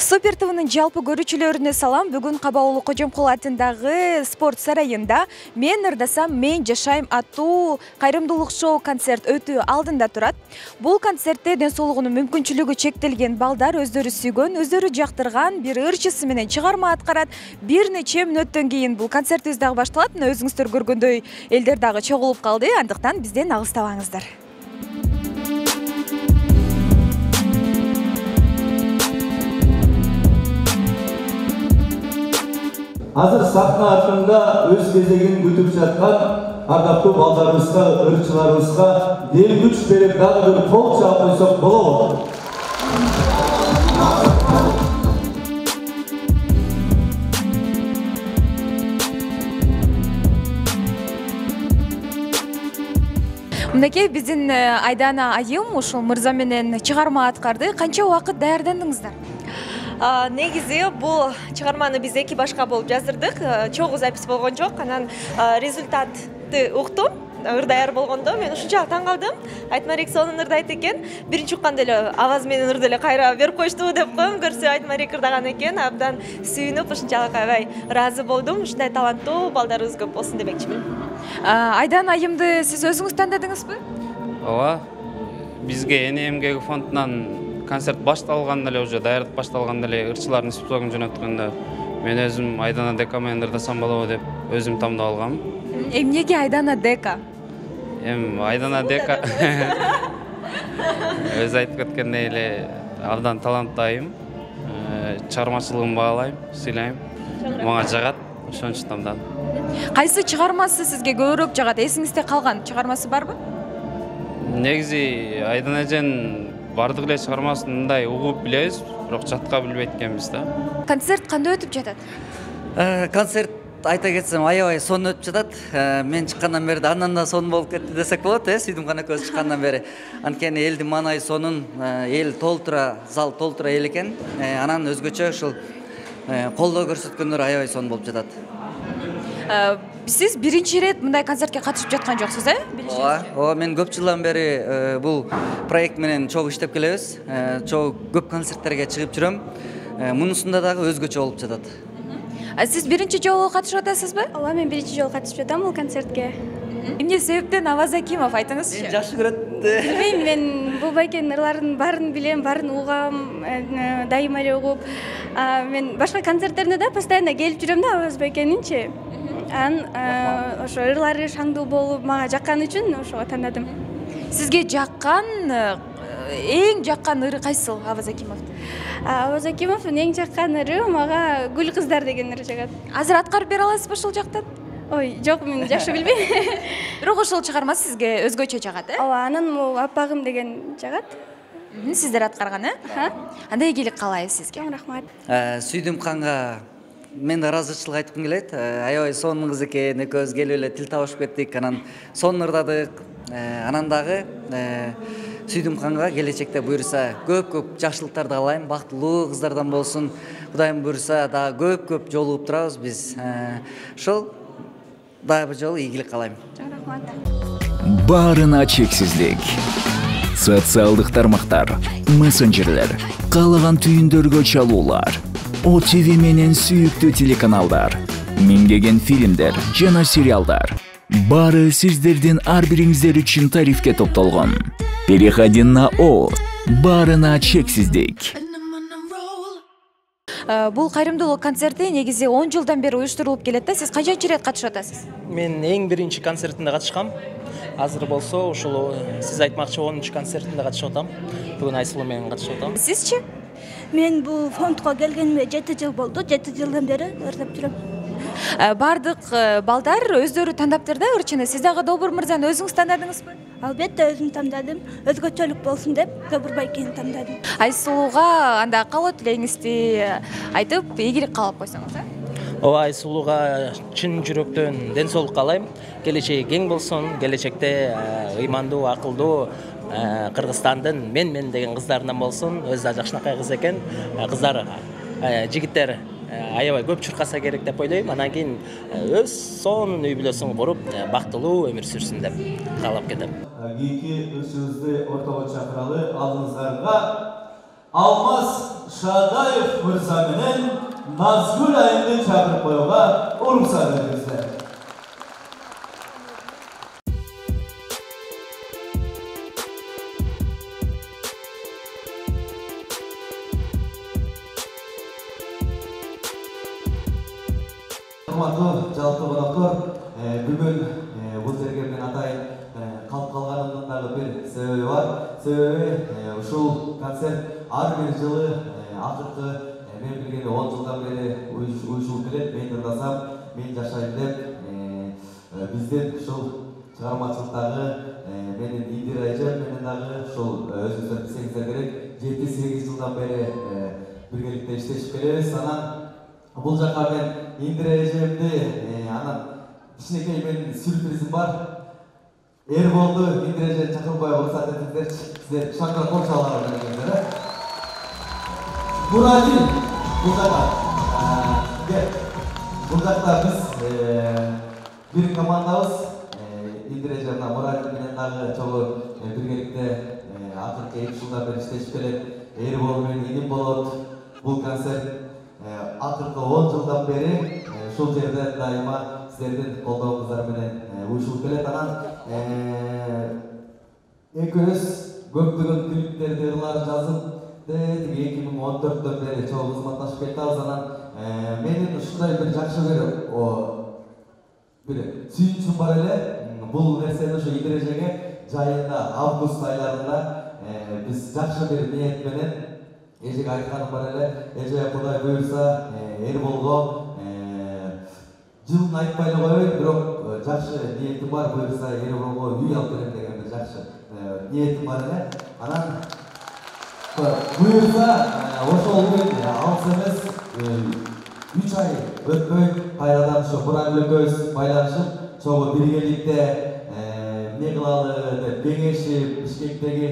Супер ТВнын жалпы көрүүчүлөрүнө салам. Бүгүн Кабаулы Кожомкул атындагы спорт сарайында "Мен ырдасам, мен жашайм" аттуу кайрымдуулук шоу концерт өтүү алдында турат. Бул концертте ден соолугунун мүмкүнчүлүгү чектелген балдар өздөрү сүйгөн, өздөрү жактырган бир ырчысы менен чыгарма аткарат. Бир нече мүнөттөн кийин бул концертибиз дагы башталат. Мына өзүңүздөр көргөндөй элдер дагы чогулуп калды. Андыктан бизден алыстабаңыздар. Азыр сахна артында өз кезегин күтүп жаткан ардактуу балдарыбызга, ырчыларыбызга дел күч берип дагы бир кол чаап койсок болобу? Мынакей биздин Айдана айым ушул мырза менен чыгарма аткарды. Канча убакыт даярдандыңыздар? Негизи бул чыгарманы биз эки башка болуп жаздырдык. Чогуу запись болгон жок. Анан результатты уктум. Ыр даяр болгондо мен ушунчалык таң калдым. Айтмарик сонун ырдайт экен. Биринчи укканда эле аваз менен ырды эле кайра берип коюшту деп коем. Көрсө Айтмарик ырдаган экен. Абдан сүйүнүп ушунчалык аябай ыраазы болдум. Ушундай таланттуу балдарыбыз көп болсун демекчимин. Айдана айымды сиз өзүңүз тандадыңызбы? Ооба. Бизге НМГ фондунан концерт башталганда эле, уже даярдык башталганда эле ырчылардын списогун жөнөткөндө мен өзүм Айдана Дека менен ырдасам болобу деп өзүм тамдап алгам. Эмнеге Айдана Дека? Айдана Дека өзү айтып кеткендей эле абдан таланттуу айым. Чыгармачылыгын баалайм, сыйлайм. Мага жагат, ошон үчүн тамдадым. Кайсы чыгармасы сизге көбүрөөк жагат? Эсиңизде калган чыгармасы барбы? Негизи Айдана эженин бардык эле чыгармасын мындай угуп билебиз, бирок жатка билбейт экенбиз да. Концерт кандай өтүп жатат? Концерт айта кетсем аябай сонун өтүп жатат. Мен чыккандан бери андан да сонун болуп кетти десек болот, Сүйдүм экөөбүз чыккандан бери. Анткени элдин маанайы сонун, эл толтура, зал толтура эл экен. Анан өзгөчө ушул колдоо көрсөткөндөр аябай сонун болуп жатат. Сиз биринчи ирет мындай концертке катышып жаткан жоксуз, Ооба, мен көп жылдан бери бул проект менен чогуу иштеп келебиз. Чогуу көп концерттерге чыгып жүрөм. Мунусунда дагы өзгөчө болуп жатат. Сиз биринчи жолу катышып атасызбы? Ооба, мен биринчи жолу катышып жатам бул концертке. Эмне себептен Аваз Акимов айтыңызчы? Мен жакшы көрөт. Билбейм, мен бул байкенин ырларын баарын билем, баарын угам, дайыма эле угуп. Мен башка концерттерине да постоянно келип жүрөм да Аваз байкенинчи. Ошо ырлары шаңдуу болуп, мага жаккан үчүн ошого тандадым. Сизге жаккан, эң жаккан ыры кайсыл Аваз Акимовдун? Аваз Акимовдун эң жаккан ыры мага Гүл кыздар деген ыры жагат. Азыр аткарып бере аласызбы ушул жактан? Ой, жок, мен жакшы билбейм. Бирок ушул чыгарма сизге өзгөчө жагат, Ооба, анан могу Аппагым деген жагат. Сиздер аткарган, Андай ийгилик каалайбыз сизге. Рахмат. Сүйдүм канга мен да ыраазычылык айткым келет. Аябай сонун кыз экен, экөөбүз келип эле тил табышып кеттик, анан сонун ырдадык. Анан дагы Сүйдүм канга келечекте буюрса көп жакшылыктарды каалайм, бактылуу кыздардан болсун. Кудайым буюрса дагы көп жолугуп турабыз биз. Ошол дагы бир жолу ийгилик каалайм. Рахмат. Баарына чексиздик. Социалдык тармактар, мессенджерлер, каалаган түйүндөргө чалуулар, ОТВ менен сүйүктүү телеканалдар, миңдеген фильмдер жана сериалдар. Баары сиздердин ар бириңиздер үчүн тарифке топтолгон. Переходи на О. Баарына чексиздик. Бул кайрымдуулук концерти негизи 10 жылдан бери уюштурулуп келет да. Сиз канчанчы ирет катышып атасыз? Мен эң биринчи концертинде катышкам. Азыр болсо ушул сиз айтмакчы 10-чу концертинде катышып атам. Бүгүн Айсулуу менен катышып атам. Сизчи? Мен бул фондко келгениме 7 жыл болду. 7 жылдан бери ырдап жүрөм. Бардык балдар өздөрү тандаптыр да ырчыны. Сиз дагы Добур мырзаны өзүңүз тандадыңызбы? Албетте өзүм тандадым. Өзгөчөлүк болсун деп Добур байкени тандадым. Айсулууга анда каалоо тилегиңизди айтып, ийгилик каалап койсоңуз, Ооба, Айсулууга чын жүрөктөн ден соолук каалайм. Келечеги кең болсун, келечекте ыймандуу, акылдуу Кыргызстандын мен деген кыздарынан болсун. Өзү да жакшынакай кыз экен. Кыздар, жигиттер аябай көп чуркаса керек деп ойлойм. Анан кийин өз сонун үй бүлөсүн куруп, бактылуу өмүр сүрсүн деп каалап кетем. Кийинки ырчыбызды ортого чакыралы, алдыңыздарга Алмаз Шадаев мырза менен Назгүл айымды чакырып коюуга уруксат бериңиздер. Урматтуу жалпы коноктор, бүгүн бул жерге мен атайын калып калганымдын дагы бир себеби бар. Себеби ушул концерт ар бир жылы акыркы мен билгенде 10 жылдан бери уюшулуп келет. Мен ырдасам, мен жашайм деп биздин ушул чыгармачылыктагы менин Индира эжем менен дагы ушул өзүңүздөр билсеңиздер керек 7-8 жылдан бери биргеликте иштешип келебиз. Анан бул жака мен Индира эжемди анан кичинекей менин сюрпризим бар. Эрболду Индира эжем чакырбай уруксат этиңиздерчи. Сиздер шаңкыра кол чалган бериңиздер. Мурадил бул жакта биз бир командабыз. Индира эжем менен Мурадил менен дагы чогуу биргеликте акыркы 2 жылдан бери иштешип келет. Эрбол менен иним болот. Бул концерт акыркы 10 жылдан бери ушул жерде дайыма сиздердин колдооңуздар менен уюшулуп келет. Анан экөөбүз көптөгөн клиптерди ырлар жазып, 2014-төн бери чогуу кызматташып келатабыз. Анан менин ушундай бир жакшы бир сүйүнүчүм бар эле. Бул нерсени ошо Индира эжеге жайында август айларында биз жакшы бир ниет менен эжеге айтканым бар эле. Эже Кудай буйрса Эрболго жылын айтпай эле койбойт, бирок жакшы ниетим бар. Буйрса Эрболго үй алып берем деген бир жакшы ниетим бар эле. Анан буйрса ошол күн алыс эмес 3 ай өтпөй кайрадан ошо Мурадил экөөбүз байланышып чогуу биргеликте эмне кылалы деп кеңешип Бишкектеги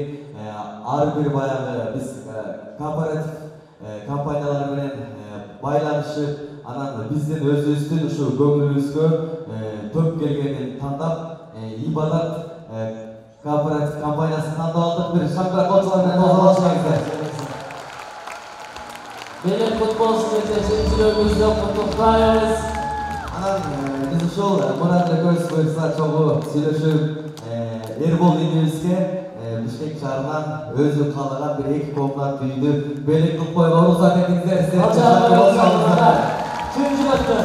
ар бир баягы биз корпоратив компаниялар менен байланышып, анан биздин өзүбүздүн ушу көңүлүбүзгө төп келгенин тандап, Ибадат корпоратив компаниясын тандап алдык. Бир шаңкыра колчулар менен тоозалашыңыздар. Менен футболчу жетекчилигибизди куттуктайбыз. Анан биз ушул Мурадил экөөбүз буйрса чогуу сүйлөшүп, Эрбол инибизге Бишкек шаарынан өзү каалаган бир 2 комнат үйдү белек кылып койгонго уруксат этиңиздер. Чын жүрөктөн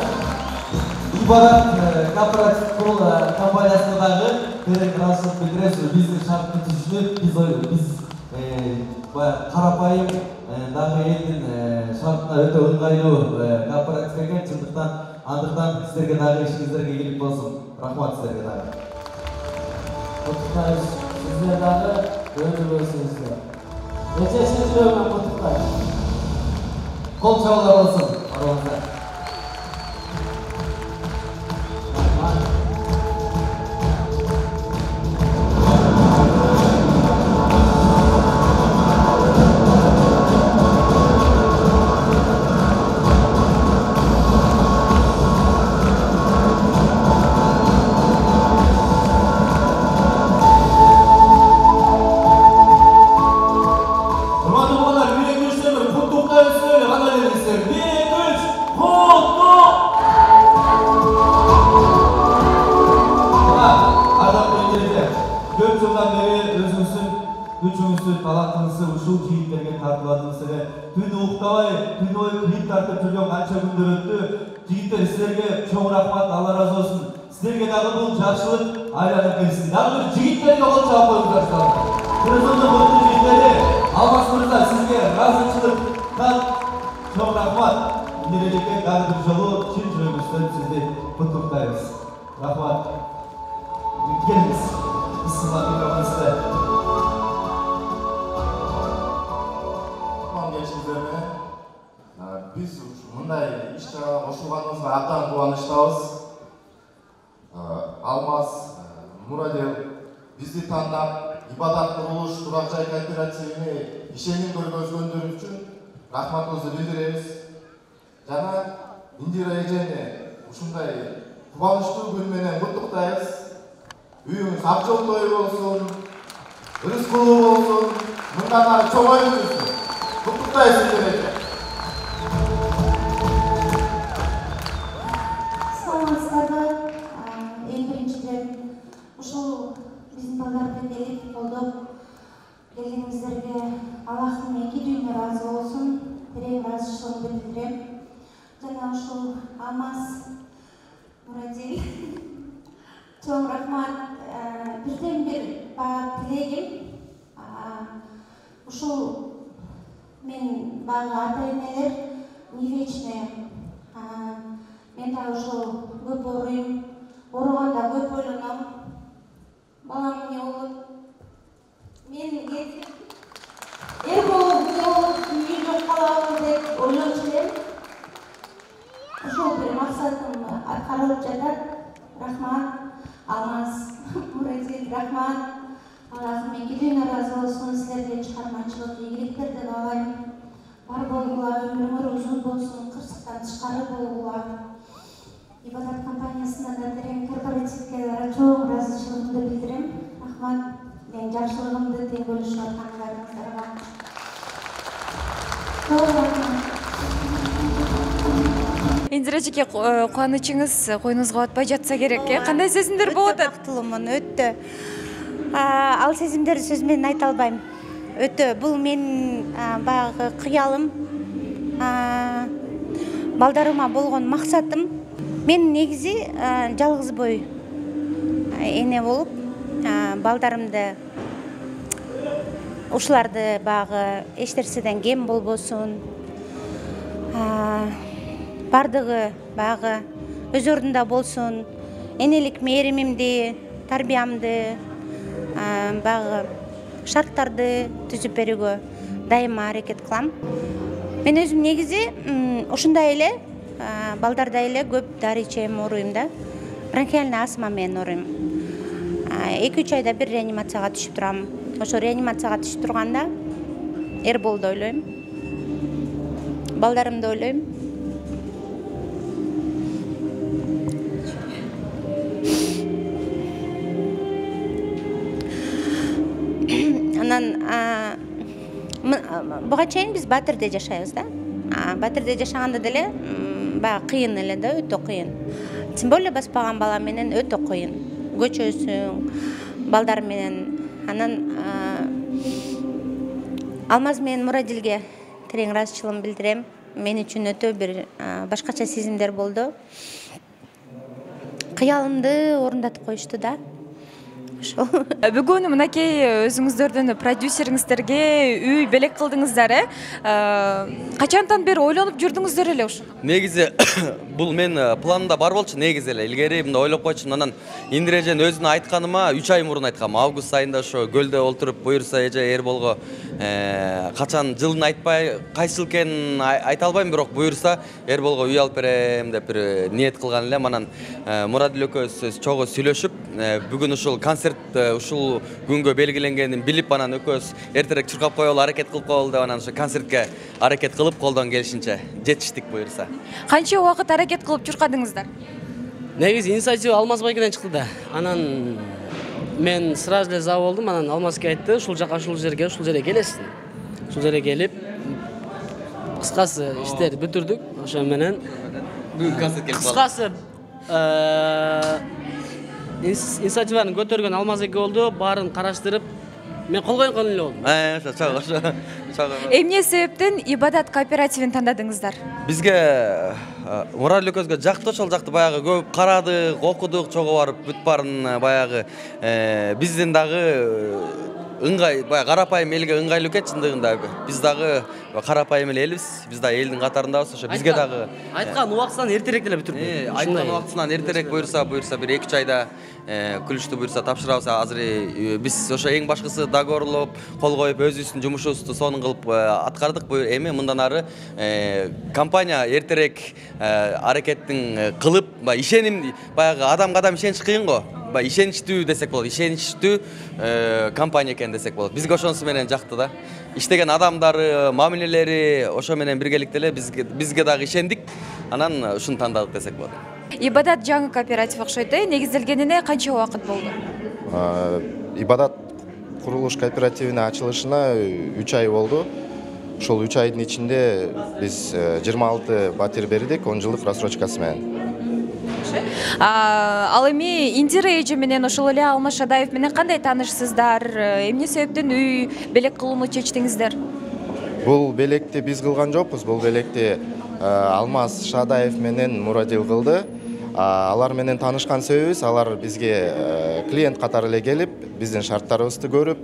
Ибадат корпоратив компаниясына дагы терек ыраазычылык билдиребиз. Биздин шартты түзүшүп, биз карапайым дагы элдин шартына өтө ыңгайлуу корпоратив экен. Андыктан сиздерге дагы ишиңиздерге ийгилик болсун. Рахмат сиздерге дагы. куттуктайбыз. Сиздер дагы өзүңүздөр. Эчеси жүрөгүмөн куттуктайбыз. Кол чабуулар болсун. Араларыңызда. Ушул жигиттерге тартылатыңызга түн уктабай, түн ой клип тартып жүргөн канча күндөр өттү. Жигиттер силерге чоң рахмат, Алла разы болсун. Силерге дагы бул жакшылык айланып келсин. Дагы бир жигиттерге кол чаап коюңуздар. Көрөзөндө мықты жигиттери, Алмаз мырза сизге ыраазычылыктан чоң рахмат. Индиреликке дагы бир жолу чын жүрөгүбүздөн сизди куттуктайбыз. Рахмат. Келиңиз. Бисмилла микрофонуңузда. Biz мындай иш-чарага кошулганыбызга абдан кубанычтабыз. Алмаз, Мурадил бизди тандап, Ибадат курулуш турак жай кооперативине ишеним көргөзгөндөрү үчүн рахматыбызды билдиребиз. Жана Индира эжени ушундай кубанычтуу күн менен куттуктайбыз. Үйүңүз акчолтой болсун, рызкылуу болсун, мындан ары чоңоюп жүрсүн. Құттықтайсыз сіздерді. Саламатсыздар. Ең біріншіден ушул биздин балдарды келип колдоп келгениңиздерге Аллахтын эки дүйнө ыраазы болсун. Терең ыраазычылыгымды билдирем. Жана ушул Алмаз Мурадил чоң рахмат. Бирден бир тилегим ушул мен багы ата-энелер не вечные. Мен да ушул көп ооруйм, ооруганда көп ойлоном. Балам эмне болот? Мен кетип эр болуп үйдө калабы деп ойлончу элем. Ошол бир максатым аткарылып жатат. Рахмат, Алмаз Мурадил, рахмат. Аллахым эки дүйнө ыраазы болсун. Силерге чыгармачылык ийгиликтерди каалайм. Бар болгула, өмүрүңөр узун болсун, кырсыктан тышкары болгула. Ибадат компаниясына да терең корпоративге чоң ыраазычылыгымды билдирем. Рахмат, мен жакшылыгымды тең бөлүшүп аткандарыңыздарга. Индира эжеке, кубанычыңыз койнуңузга батпай жатса керек, кандай сезимдер болуп атат? Бактылымын, өтө. Ал сезимдерди сөз менен айта албайм. Өтө, бул менин баягы кыялым, балдарыма болгон максатым. Мен негизи жалгыз бой эне болуп, балдарымды ушуларды баягы эч нерседен кем болбосун, бардыгы баягы өз ордунда болсун, энелик мээримимди, тарбиямды, баягы шарттарды түзүп берүүгө дайыма аракет кылам. Мен өзүм негизи ушундай эле балдардай эле көп дары ичем, ооруйм да. Бронхиальный астма менен ооруйм. 2-3 айда бир реанимацияга түшүп турам. Ошо реанимацияга түшүп турганда Эрболду ойлойм. Балдарымды ойлойм. Анан буга чейин биз Батырде жашайбыз да. Батырде жашаганда деле баягы кыйын эле да, өтө кыйын. Тем более баспаган бала менен өтө кыйын. Көчөсүң, балдар менен. Анан Алмаз менен Мурадилге терең ыраазычылыгымды билдирем. Мен үчүн өтө бир башкача сезимдер болду. Кыялымды орундатып коюшту да. Бүгүн мынакей өзүңүздөрдүн продюсериңиздерге үй белек кылдыңыздар, качантан бери ойлонуп жүрдүңүздөр эле ушу? Негизи бул мен планымда бар болчу негизи эле. Илгери мындай ойлоп койчумун. Анан Индира эже өзүнүн айтканыма 3 ай мурун айткам. Август айында ошо көлдө олтуруп буюрса эже Эрболго качан жылын айтпай, кайсы жыл экенин айта албайм, бирок буюрса Эрболго үй алып берем деп бир ниет кылган элем. Анан Мурадил экөөбүз чогуу сүйлөшүп, бүгүн ушул концерт ушул күнгө белгиленгенин билип, анан экөөбүз эртерээк чуркап коелу, аракет кылып коелу деп, анан ушу концертке аракет кылып, колдон келишинче жетиштик буюрса. Канча убакыт аракет кылып чуркадыңыздар? Негизи инициатива Алмаз байкеден чыкты да. Анан мен сразу эле за болдум. Анан Алмазга айтты, ушул жака ушул жерге келесиң. Ушул жерге келип, кыскасы иштерди бүтүрдүк. Ошо менен бүгүн концертке кыскасы инициативаны көтөргөн Алмаз эке болду. Баарын караштырып, мен кол койгон эле болдум. Ошо. Эмне себептен Ибадат кооперативин тандадыңыздар? Бизге Мурадил экөөбүзгө жакты, ошол жакты баягы көп карадык, окудук, чогуу барып бүт баарын баягы биздин дагы ыңгай, баягы карапайым элге ыңгайлуу экен чындыгында. Биз дагы карапайым элбиз, биз да элдин катарындабыз. Ошо бизге дагы айткан убактынан эртерээк деле бүтүрдүк. Айткан убактынан эртерээк буюрса бир 2-3 айда күлүштү буюрса тапшырабыз. Азыр биз ошо эң башкысы договорлоп, кол коюп, өзүбүздүн жумушубузду сонун кылып аткардык. Эми мындан ары компания эртерээк аракеттин кылып, ишеним, баягы адам ишенич кыйын го. Ишеничтүү десек болот, ишеничтүү компания экен десек болот. Бизге ошонусу менен жакты да. Иштеген адамдары, мамилелери ошо менен биргеликте эле бизге дагы ишендик. Анан ушуну тандадык десек болот. Ибадат жаңы кооператив окшойт, негизделгенине канча убакыт болду? Ибадат курулуш кооперативине ачылышына 3 ай болду. ушул 3 айдын ичинде биз 26 батир бердик 10 жылдык рассрочкасы менен. Ал эми Индира эже менен ошол эле Алмаз Шадаев менен кандай таанышсыздар? Эмне себептен үй белек кылууну чечтиңиздер? Бул белекти биз кылган жокпуз. Бул белекти Алмаз Шадаев менен Мурадил кылды. Алар менен таанышкан себебибиз, алар бизге клиент катары эле келип, биздин шарттарыбызды көрүп,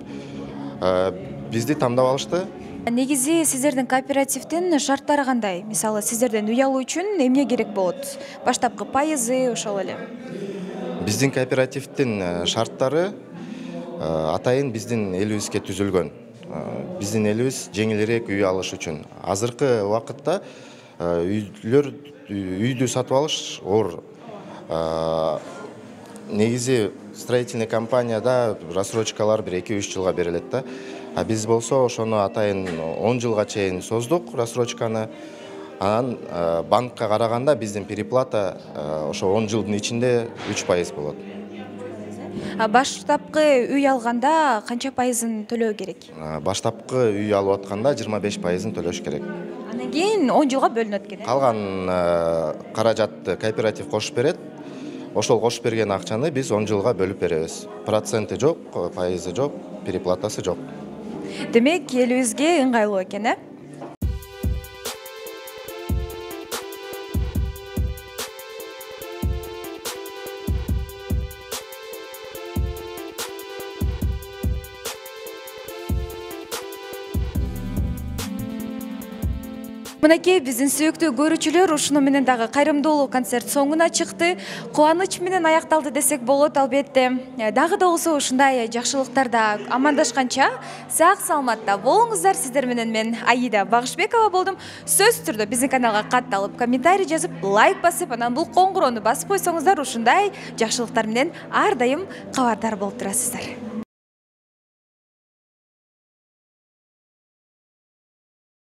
бизди тамдап алышты. Негизи сиздердин кооперативдин шарттары кандай? Мисалы, сиздерден үй алуу үчүн эмне керек болот? Баштапкы пайызы ошол эле. Биздин кооперативдин шарттары атайын биздин элибизге түзүлгөн. Биздин элибиз жеңилирээк үй алыш үчүн. Азыркы убакытта үйдү сатып алыш оор. Негизи строительный компанияда рассрочкалар 1-2-3 жылга берилет да. А биз болсо ошону атайын 10 жылга чейин создук рассрочканы. Анан банкка караганда биздин переплата ошо 10 жылдын ичинде 3% болот. Баштапкы үй алганда канча пайызын төлөө керек? Баштапкы үй алып атканда 25%-ын төлөш керек. Андан кийин 10 жылга бөлүнөт экен. Калган каражатты кооператив кошуп берет. Ошол кошуп берген акчаны биз 10 жылга бөлүп беребиз. Проценти жок, пайызы жок, переплатасы жок. Демек, элибизге ыңгайлуу экен, э? Мынакей биздин сүйүктүү көрүүчүлөр, ушуну менен дагы кайрымдуулук концерт соңуна чыкты. Кубаныч менен аякталды десек болот, албетте. Дагы да болсо ушундай жакшылыктарда амандашканча сак саламатта болуңуздар. Сиздер менен мен Аида Багышбекова болдум. Сөзсүз түрдө биздин каналга катталып, комментарий жазып, лайк басып, анан бул коңгуроону басып койсоңуздар, ушундай жакшылыктар менен ар дайым кабардар болуп турасыздар.